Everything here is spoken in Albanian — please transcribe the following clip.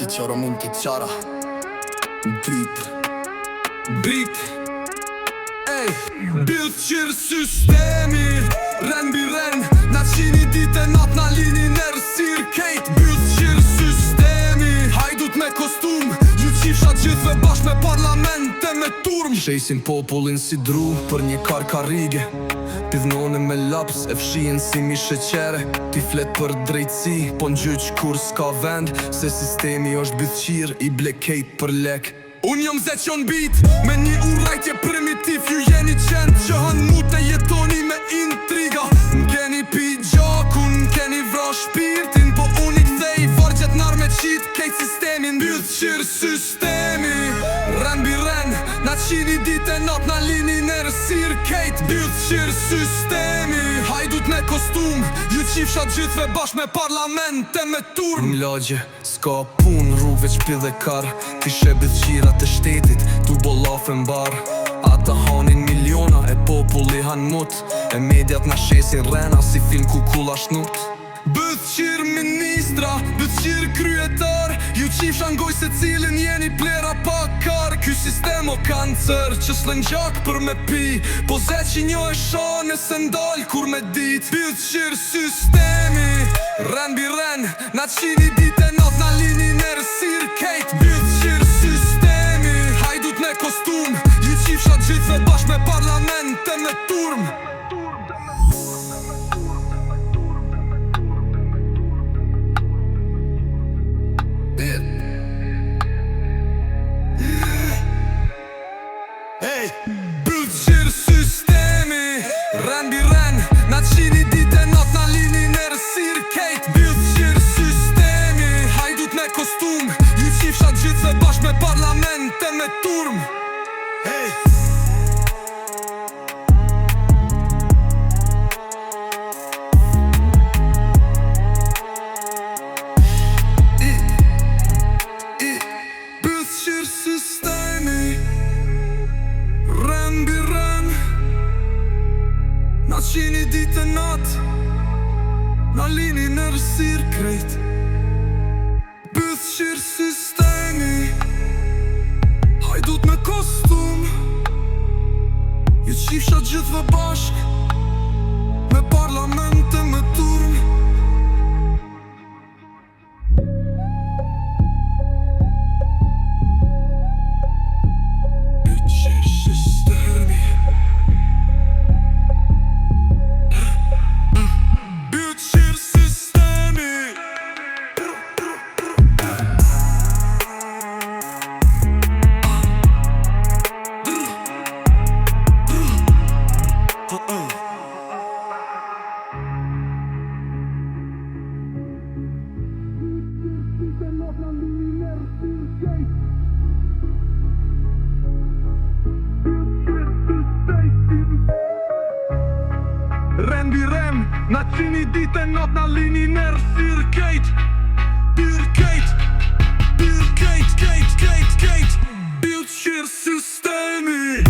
qara mund t'i qara Brit Ej, bil qirë sistemi Ren bi ren Na qini dite nat na lini nërë sir kejt Bil qirë sistemi Hajdut me kostum Ju qifsha gjithve bashk me parlamente me turm Shesin popullin si dru për një karige Pidhnone me laps e fshien si mi sheqere Ti flet për drejtësi po n'gjyq kur s'ka vend Se sistemi është bithqir i blekejt për lek Unë jom zeqon bit me një urajtje primitiv Ju jeni qend që hën mu të jetoni me intriga M'keni pi gjakun, m'keni vra shpirtin Po unë i kthej vargjet nar me qit kejt sistemin Bithqir sistemi Ren bi ren Na qini dite nat na lini nërë sir kejt Bithqir sistemi Hajdut me kostum Ju qifsha gjithve bashk me parlamente me turm M'lagje, s'ka pun rrugve qpi dhe kar Kishe bithqirat e shtetit Tu bollafe mbar Ata hanin miliona e populli han mut E mediat na shesin rena si film ku kulla shnut Bithqir ministra, bithqir kryetar Ju qifsha ngoj se cilin jeni plera pakar Ky sistem o kancer që s'len gjak për me pi Po zeqi një e shane se ndal kur me dit Bithqir sistemi Ren bi ren Na qini dite nat na lini nërë sir kejt Bithqir sistemi Hajdut me kostum Ju qifsha gjithve bashk me parlamente me turm Bithqir sistemi Ren bi ren Na qini dite nat na lini nërë sir kejt Bithqir sistemi Hajdut me kostum Ju qifsha gjithve bashk me parlamente me turm Bithqir sistemi Ren bi ren Na qini dite nat Na lini nërë sir krejt Bithqir sistemi Hajdut me kostum Ju qifsha gjithve bashk Me parlamente me turm Ren bi ren Na qini dite nat na lini nërë sir kejt Bithqir sistemi